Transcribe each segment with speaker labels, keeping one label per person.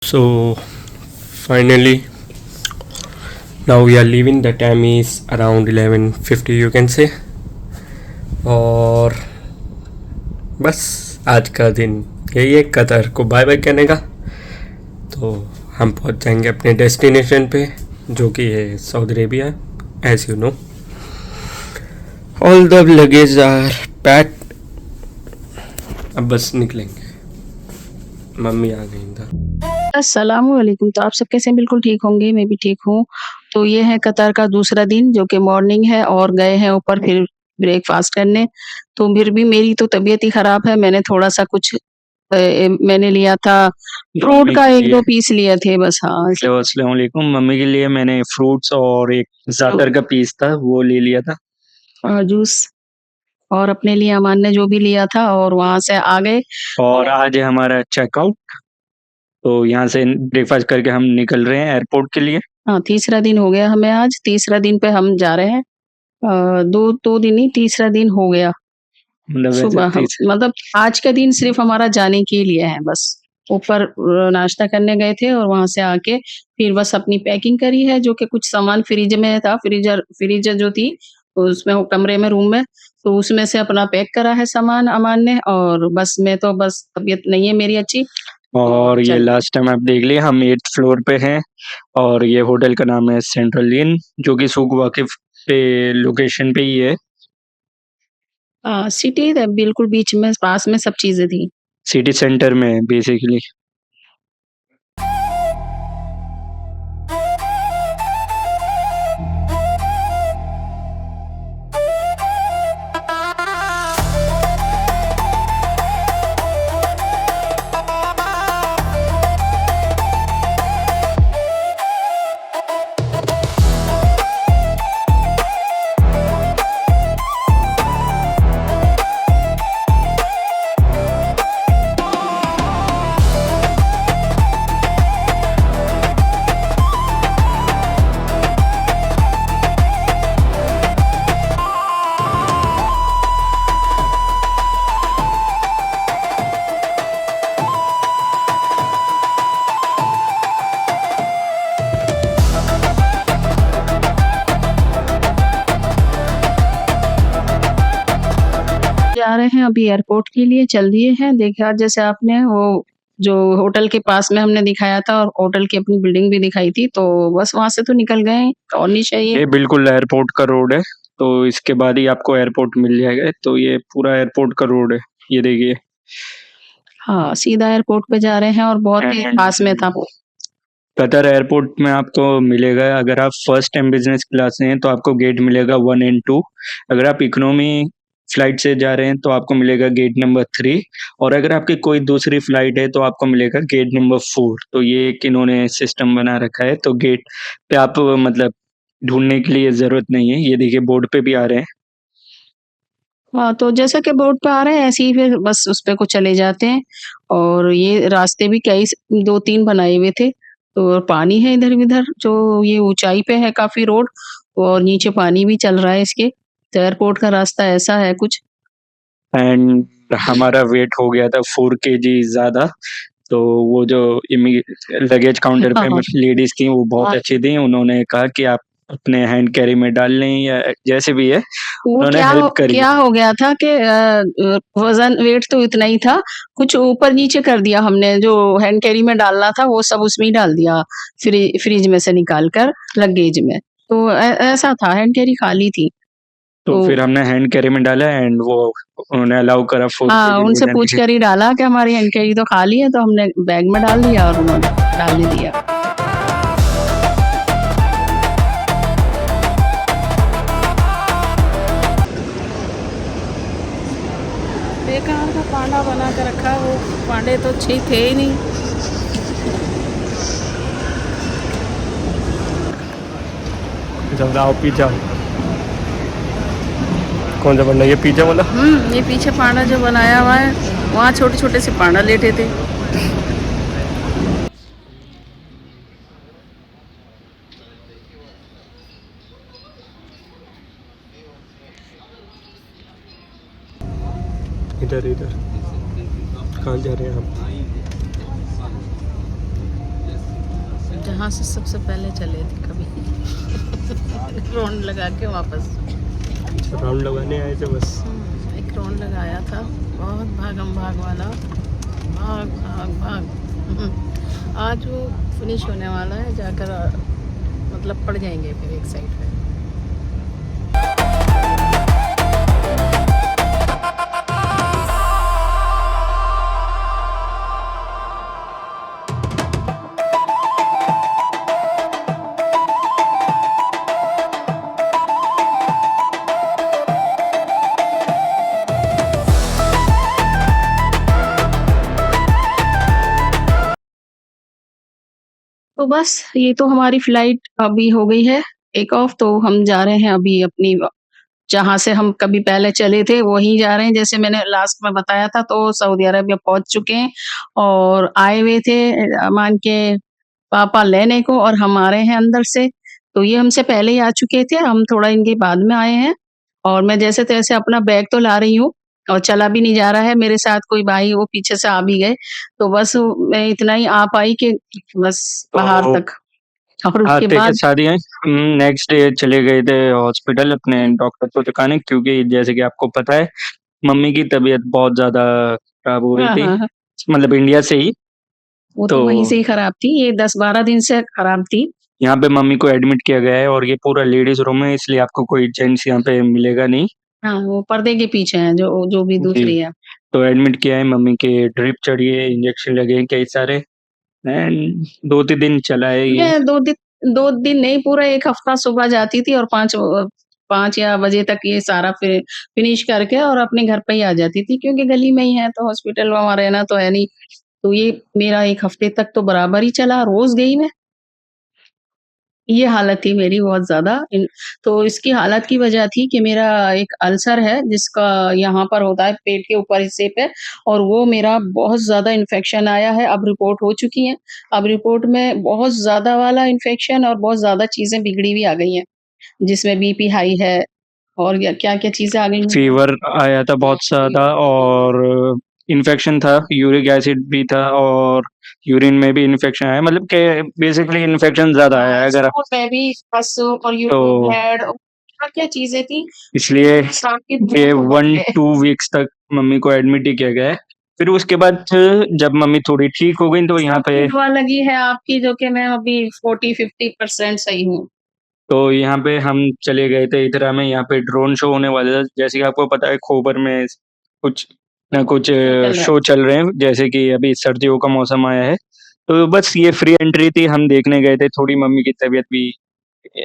Speaker 1: So finally, now we are leaving. The time is around 11:50 you can say. और बस आज का दिन यही है, कतर को बाय बाय कहने का। तो हम पहुंच जाएंगे अपने डेस्टिनेशन पे जो कि है Saudi Arabia, as you know. All the luggage are pack, अब बस निकलेंगे। मम्मी आ गई इधर।
Speaker 2: अस्सलामुअलैकुम। तो आप सब कैसे हैं? बिल्कुल ठीक होंगे, मैं भी ठीक हूँ। तो ये है कतर का दूसरा दिन जो कि मॉर्निंग है और गए हैं ऊपर फिर ब्रेकफ़ास्ट करने। तो फिर भी मेरी तो तबीयत ही ख़राब है, मैंने थोड़ा-सा कुछ मैंने लिया था फ्रूट
Speaker 3: मम्मी
Speaker 2: का
Speaker 3: के
Speaker 2: 1-2
Speaker 3: लिए
Speaker 2: पीस लिए थे बस। हाँ,
Speaker 3: तो अस्सलाम वालेकुम। मम्मी के लिए मैंने फ्रूट्स और एक ज़ातर का पीस था वो ले लिया था।
Speaker 2: जूस और अपने लिए अमान ने जो भी लिया था और वहाँ से आ गए।
Speaker 3: और आज है हमारा चेकआउट, तो यहाँ से ब्रेकफ़ास्ट करके हम निकल रहे हैं एयरपोर्ट के लिए।
Speaker 2: हाँ, तीसरा दिन हो गया हमें आज, तीसरा दिन पे हम जा रहे हैं। 2 दिन नहीं, तीसरा दिन हो गया।
Speaker 3: मतलब वैसे
Speaker 2: सुबह हम मतलब आज का दिन सिर्फ़ हमारा जाने के लिए है बस। ऊपर नाश्ता करने गए थे और वहाँ से आके फिर बस अपनी पैकिंग करी है, जो कि कुछ सामान फ्रिज में था, फ्रीज़र जो थी उसमें, वो कमरे में, रूम में, तो उसमें से अपना पैक करा है सामान अमान ने। और बस मैं तो बस तबीयत नहीं है मेरी अच्छी।
Speaker 3: और ये
Speaker 2: चल
Speaker 3: लास्ट टाइम आप देख लिए हम 8th फ्लोर पे हैं और ये होटल का नाम है सेंट्रल इन, जो कि सूक वाकिफ पे लोकेशन पे ही है।
Speaker 2: सिटी है बिल्कुल बीच में, पास में सब चीज़ें थी।
Speaker 3: सिटी सेंटर में है बेसिकली।
Speaker 2: जा रहे हैं अभी एयरपोर्ट के लिए, चल दिए हैं। देखा जैसे आपने वो जो होटल के पास में हमने दिखाया था और होटल की अपनी बिल्डिंग भी दिखाई थी, तो बस वहाँ से तो निकल गए, और नहीं चाहिए।
Speaker 3: ये बिल्कुल एयरपोर्ट का रोड है, तो इसके बाद ही आपको एयरपोर्ट मिल जाएगा। तो ये पूरा एयरपोर्ट का रोड है, ये देखिए।
Speaker 2: हाँ, सीधा एयरपोर्ट पे जा रहे हैं और बहुत ही पास में था वो।
Speaker 3: कतर एयरपोर्ट में आपको मिलेगा, अगर आप फर्स्ट टाइम बिजनेस क्लास से हैं तो आपको गेट मिलेगा 1 एंड 2। अगर आप इकोनॉमी फ्लाइट से जा रहे हैं तो आपको मिलेगा गेट नंबर 3, और अगर आपकी कोई दूसरी फ्लाइट है तो आपको मिलेगा गेट नंबर 4। तो ये एक इन्होंने सिस्टम बना रखा है, तो गेट पे आप मतलब ढूंढने के लिए ज़रूरत नहीं है। ये देखिए बोर्ड पे भी आ रहे हैं।
Speaker 2: हाँ, तो जैसा कि बोर्ड पे आ रहे हैं ऐसे ही फिर बस उस पे को चले जाते हैं। और ये रास्ते भी कई 2-3 बनाए हुए थे, तो पानी है इधर-विधर, जो ये ऊँचाई पे है काफ़ी रोड, और नीचे पानी भी चल रहा है इसके। तो एयरपोर्ट का रास्ता ऐसा है कुछ।
Speaker 3: एंड हमारा वेट हो गया था 4 केजी ज़्यादा। तो वो जो लगेज काउंटर
Speaker 2: हाँ,
Speaker 3: पे
Speaker 2: हाँ।
Speaker 3: लेडीज़ थी वो बहुत
Speaker 2: हाँ,
Speaker 3: अच्छी थी। उन्होंने कहा कि आप अपने हैंड कैरी में डाल लें या जैसे भी है,
Speaker 2: वो
Speaker 3: उन्होंने हेल्प करी।
Speaker 2: क्या हो गया था कि वज़न वेट तो इतना ही था, कुछ ऊपर-नीचे कर दिया हमने, जो हैंड कैरी में डालना था वो सब उसमें ही डाल दिया, फ्रिज में से निकाल कर लगेज में। तो ऐसा था, हैंड कैरी खाली थी।
Speaker 3: तो
Speaker 2: तो
Speaker 3: फिर हमने हैंड कैरी में डाला एंड वो उन्होंने अलाउ करा 4
Speaker 2: हाँ,
Speaker 3: केजी
Speaker 2: उनसे
Speaker 3: वज़न
Speaker 2: पूछ
Speaker 3: के।
Speaker 2: कर ही डाला कि हमारी हैंड कैरी तो खाली है, तो हमने बैग में डाल दिया और उन्होंने डालने दिया। बेकार का पांडा बना के रखा, वो पांडे तो अच्छे थे ही नहीं।
Speaker 1: जाओ पिज्जा, कौन सा बनना, ये पिज्जा वाला?
Speaker 2: ये पीछे पांडा जो बनाया हुआ है, वहाँ छोटे-छोटे से पांडा लेटे थे।
Speaker 1: इधर इधर कहाँ जा रहे हैं आप?
Speaker 2: यहाँ से सबसे पहले चले थे कभी राउंड लगा के वापस।
Speaker 1: राउंड लगाने आए थे बस।
Speaker 2: एक राउंड लगाया था, बहुत भागम भाग वाला, भाग भाग भाग। आज वो फिनिश होने वाला है, जाकर मतलब पड़ जाएंगे फिर एक साइड पे। तो बस ये तो हमारी फ्लाइट अभी हो गई है टेक ऑफ, तो हम जा रहे हैं अभी अपनी जहाँ से हम कभी पहले चले थे वहीं जा रहे हैं। जैसे मैंने लास्ट में बताया था, तो सऊदी अरबिया पहुँच चुके हैं और आए हुए थे अमान के पापा लेने को, और हम आ रहे हैं अंदर से। तो ये हमसे पहले ही आ चुके थे, हम थोड़ा इनके बाद में आए हैं। और मैं जैसे-तैसे अपना बैग तो ला रही हूँ और चला भी नहीं जा रहा है, मेरे साथ कोई भाई वो पीछे से आ भी गए। तो बस मैं इतना ही आ पाई कि बस बाहर
Speaker 3: तो
Speaker 2: तक, और उसके
Speaker 3: आते के
Speaker 2: बाद
Speaker 3: साथ ही नेक्स्ट डे चले गए थे हॉस्पिटल अपने डॉक्टर को दिखाने, क्योंकि जैसे कि आपको पता है मम्मी की तबीयत बहुत ज़्यादा खराब हो रही
Speaker 2: हाँ,
Speaker 3: थी,
Speaker 2: हाँ, हाँ।
Speaker 3: मतलब इंडिया से ही।
Speaker 2: वो
Speaker 3: तो
Speaker 2: तो वहीं से ही खराब थी, ये 10-12 दिन से खराब थी।
Speaker 3: यहाँ पे मम्मी को एडमिट किया गया है और ये पूरा लेडीज़ रूम है, इसलिए आपको कोई जेंट्स यहाँ पे मिलेगा नहीं।
Speaker 2: हाँ, वो पर्दे के पीछे हैं जो भी
Speaker 3: जी।
Speaker 2: दूसरी है।
Speaker 3: तो एडमिट किया है, मम्मी के ड्रिप चढ़ी है, इंजेक्शन लगे हैं कई सारे, एंड 2-3 दिन चला है ये।
Speaker 2: मैं 2 दिन नहीं, पूरा 1 हफ्ता सुबह जाती थी और 5 या बजे तक ये सारा फिनिश करके और अपने घर पे ही आ जाती थी, क्योंकि गली में ही है तो हॉस्पिटल वहाँ रहना तो है नहीं। तो ये मेरा 1 हफ्ते तक तो बराबर ही चला, रोज़ गई मैं। ये हालत थी मेरी बहुत ज़्यादा तो इसकी हालत की वजह थी कि मेरा एक अल्सर है जिसका यहाँ पर होता है पेट के ऊपर हिस्से पे, और वो मेरा बहुत ज़्यादा इन्फेक्शन आया है, अब रिपोर्ट हो चुकी है। अब रिपोर्ट में बहुत ज़्यादा वाला इन्फेक्शन और बहुत ज़्यादा चीज़ें बिगड़ी हुई आ गई हैं, जिसमें बीपी हाई है और या क्या-क्या चीज़ें आ गई हैं।
Speaker 3: फीवर आया था बहुत ज़्यादा और इन्फेक्शन था, यूरिक एसिड भी था और यूरिन में भी इन्फेक्शन आया, मतलब कि बेसिकली इन्फेक्शन ज़्यादा आया है अगर आप।
Speaker 2: स्टोन में भी पस और यूरिक
Speaker 3: तो
Speaker 2: ब्लड और क्या-क्या चीज़ें थी।
Speaker 3: इसलिए ये 1-2
Speaker 2: तो
Speaker 3: वीक्स तक मम्मी को एडमिट ही किया गया है। फिर उसके बाद जब मम्मी थोड़ी ठीक हो गई तो यहाँ पे
Speaker 2: दुआ लगी है आपकी, जो कि मैं अभी 40-50% सही हूँ।
Speaker 3: तो यहाँ पे हम चले गए थे इधर में, यहाँ पे ड्रोन शो होने वाला था। जैसे कि आपको पता है खोबर में कुछ ना कुछ
Speaker 2: चल रहा है।
Speaker 3: शो चल रहे हैं, जैसे कि अभी सर्दियों का मौसम आया है, तो बस ये फ्री एंट्री थी, हम देखने गए थे। थोड़ी मम्मी की तबीयत भी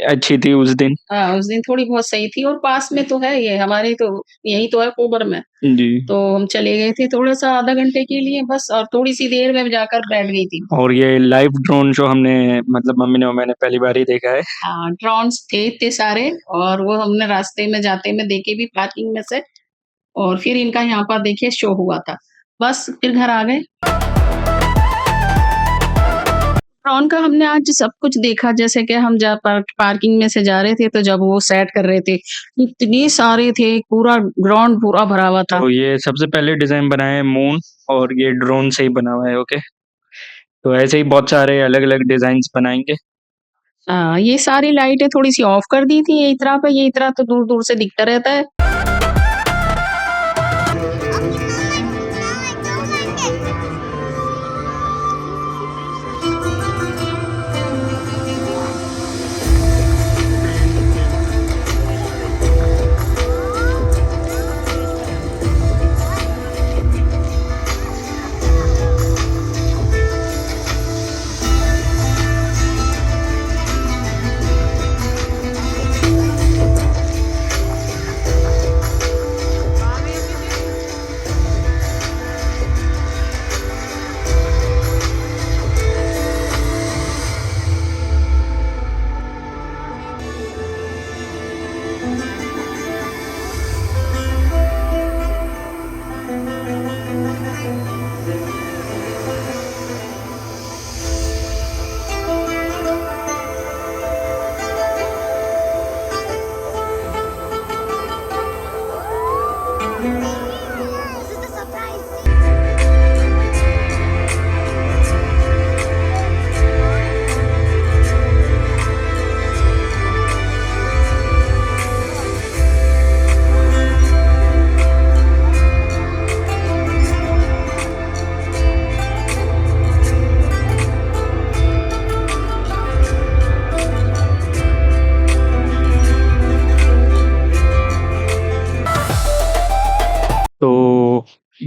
Speaker 3: अच्छी थी उस दिन।
Speaker 2: हाँ, उस दिन थोड़ी बहुत सही थी और पास में तो है ये हमारे, तो यही तो है कोबर में।
Speaker 3: जी।
Speaker 2: तो हम चले गए थे थोड़ा-सा आधा घंटे के लिए बस, और थोड़ी-सी देर में जाकर बैठ गई थी।
Speaker 3: और ये लाइव ड्रोन शो हमने, मतलब मम्मी ने और मैंने पहली बार ही देखा है।
Speaker 2: हाँ, ड्रोन्स थे इतने सारे, और वो हमने रास्ते में जाते में देखे भी पार्किंग में से, और फिर इनका यहाँ पर देखिए शो हुआ था। बस फिर घर आ गए। ड्रोन का हमने आज सब कुछ देखा, जैसे कि हम पार्किंग में से जा रहे थे, तो जब वो सेट कर रहे थे, इतने सारे थे, पूरा ग्राउंड पूरा भरा हुआ था।
Speaker 3: तो ये सबसे पहले डिज़ाइन बनाया है मून, और ये ड्रोन से ही बना हुआ है, ओके। तो ऐसे ही बहुत सारे अलग-अलग डिज़ाइन्स बनाएँगे।
Speaker 2: ये सारी लाइटें थोड़ी-सी ऑफ कर दी थी, यही तरह पे, यही तरह तो दूर-दूर से दिखता रहता है।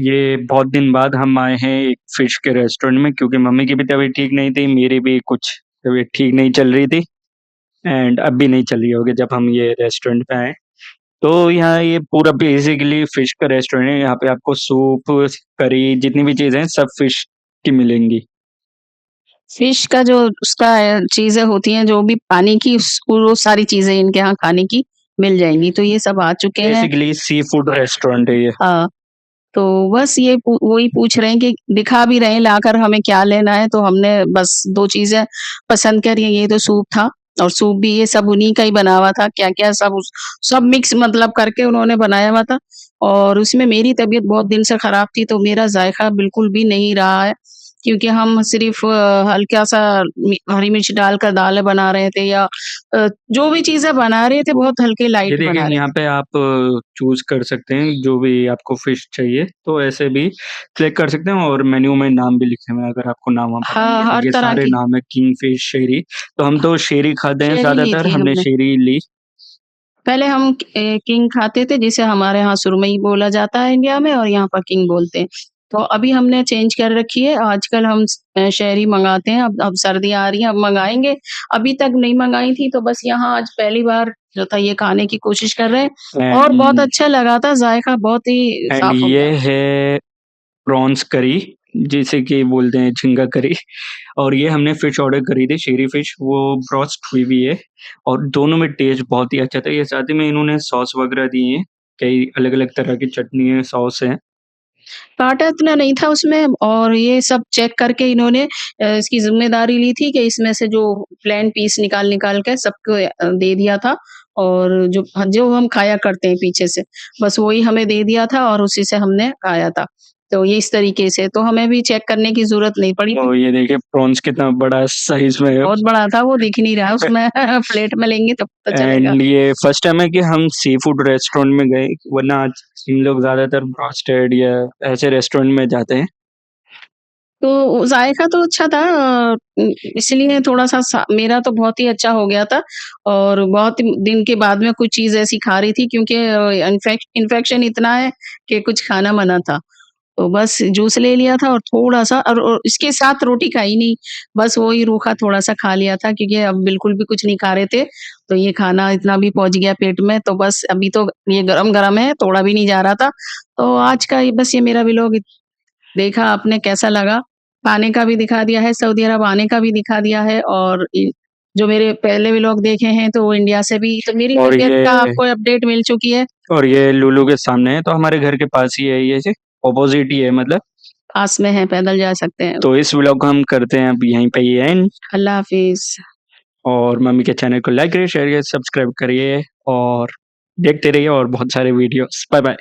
Speaker 3: ये बहुत दिन बाद हम आए हैं एक फिश के रेस्टोरेंट में, क्योंकि मम्मी की भी तबीयत ठीक नहीं थी, मेरी भी कुछ तबीयत ठीक नहीं चल रही थी एंड अब भी नहीं चल रही होगी जब हम ये रेस्टोरेंट पे आए। तो यहाँ ये पूरा बेसिकली फिश का रेस्टोरेंट है। यहाँ पे आपको सूप, करी, जितनी भी चीज़ें हैं सब फिश की मिलेंगी।
Speaker 2: फिश का जो उसका चीज़ें होती हैं, जो भी पानी की वो सारी चीज़ें इनके यहाँ खाने की मिल जाएँगी। तो ये सब आ चुके हैं।
Speaker 3: बेसिकली सी फूड रेस्टोरेंट है ये।
Speaker 2: हाँ, तो बस ये वही पूछ रहे हैं कि दिखा भी रहे हैं लाकर हमें क्या लेना है, तो हमने बस 2 चीज़ें पसंद करी। ये तो सूप था और सूप भी ये सब उन्हीं का ही बना हुआ था। क्या-क्या सब मिक्स मतलब करके उन्होंने बनाया हुआ था और उसमें मेरी तबीयत बहुत दिन से खराब थी, तो मेरा ज़ायक़ा बिल्कुल भी नहीं रहा है, क्योंकि हम सिर्फ़ हल्का-सा हरी मिर्च डालकर दाल बना रहे थे या जो भी चीज़ें बना रहे थे बहुत हल्के
Speaker 3: ये
Speaker 2: लाइट
Speaker 3: देखिए
Speaker 2: बना रहे
Speaker 3: यहाँ
Speaker 2: थे।
Speaker 3: पे आप चूज़ कर सकते हैं जो भी आपको फिश चाहिए, तो ऐसे भी सिलेक्ट कर सकते हैं और मेन्यू में नाम भी लिखे हुए हैं अगर आपको नाम वहाँ पता नहीं
Speaker 2: हाँ,
Speaker 3: है।
Speaker 2: हर
Speaker 3: देखिए
Speaker 2: तरह
Speaker 3: सारे
Speaker 2: की
Speaker 3: नाम है, किंगफिश, शेरी, तो हम तो शेरी खाते हैं
Speaker 2: शेरी ली
Speaker 3: ज़्यादातर,
Speaker 2: थी
Speaker 3: हमने
Speaker 2: हमने।
Speaker 3: शेरी ली।
Speaker 2: पहले हम किंग खाते थे, जिसे हमारे यहाँ सुरमई बोला जाता है इंडिया में और यहाँ पर किंग बोलते हैं। तो अभी हमने चेंज कर रखी है, आजकल हम शहरी मँगाते हैं, अब सर्दियाँ आ रही हैं, अब मँगाएँगे। अभी तक नहीं मँगाई थी, तो बस यहाँ आज पहली बार जो था ये खाने की कोशिश कर रहे हैं और बहुत
Speaker 3: एंड
Speaker 2: अच्छा लगा था, ज़ायक़ा बहुत ही
Speaker 3: एंड
Speaker 2: साफ़ हो
Speaker 3: ये
Speaker 2: गया।
Speaker 3: है प्रॉन्स करी, जिसे कि बोलते हैं झींगा करी। और ये हमने फिश ऑर्डर करी थी, शेरी फिश, वो ब्रोस्ट हुई हुई है और दोनों में टेस्ट बहुत ही अच्छा था। ये साथ ही में इन्होंने सॉस वगैरह दी हैं, कई अलग-अलग तरह की चटनी है, सॉस है।
Speaker 2: काँटा इतना नहीं था उसमें और ये सब चेक करके इन्होंने इसकी ज़िम्मेदारी ली थी कि इसमें से जो प्लेन पीस निकाल-निकाल के सबको दे दिया था और जो हम खाया करते हैं पीछे से, बस वही हमें दे दिया था और उसी से हमने खाया था। तो ये इस तरीके से, तो हमें भी चेक करने की ज़रूरत नहीं पड़ी थी।
Speaker 3: और ये देखिए प्रॉन्स कितना बड़ा साइज़ में है।
Speaker 2: बहुत बड़ा था, वो दिख नहीं रहा है उसमें प्लेट में लेंगे तब पता चलेगा।
Speaker 3: एंड ये फर्स्ट टाइम है कि हम सी फूड रेस्टोरेंट में गए, वरना आज हम लोग ज़्यादातर ब्रोस्टेड या ऐसे रेस्टोरेंट में जाते हैं।
Speaker 2: तो ज़ायक़ा तो अच्छा था इसलिए थोड़ा-सा मेरा तो बहुत ही अच्छा हो गया था और बहुत दिन के बाद में कुछ चीज़ ऐसी खा रही थी क्योंकि इन्फेक्शन इतना है कि कुछ खाना मना था। तो बस जूस ले लिया था और थोड़ा-सा और इसके साथ रोटी खाई नहीं, बस वही रूखा थोड़ा-सा खा लिया था क्योंकि अब बिल्कुल भी कुछ नहीं खा रहे थे, तो ये खाना इतना भी पहुँच गया पेट में, तो बस अभी तो ये गरम-गरम है, तोड़ा भी नहीं जा रहा था। तो आज का ये बस ये मेरा व्लॉग देखा आपने कैसा लगा? खाने का भी दिखा दिया है, सऊदी अरब आने का भी दिखा दिया है और जो मेरे पहले व्लॉग देखे हैं तो वो इंडिया से भी तो मेरी
Speaker 3: और
Speaker 2: तबीयत
Speaker 3: ये
Speaker 2: का आपको अपडेट मिल चुकी है,
Speaker 3: और ये लुलु के सामने है, तो हमारे घर के पास ही है ये जी, अपोज़िट ही है मतलब।
Speaker 2: पास में है, पैदल जा सकते हैं।
Speaker 3: तो इस व्लॉग को हम करते हैं अब यहीं पे ही एंड।
Speaker 2: अल्लाह हाफ़िज़।
Speaker 3: और मम्मी के चैनल को लाइक करिए, शेयर करिए, सब्सक्राइब करिए और देखते रहिए और बहुत सारे वीडियोस। Bye bye.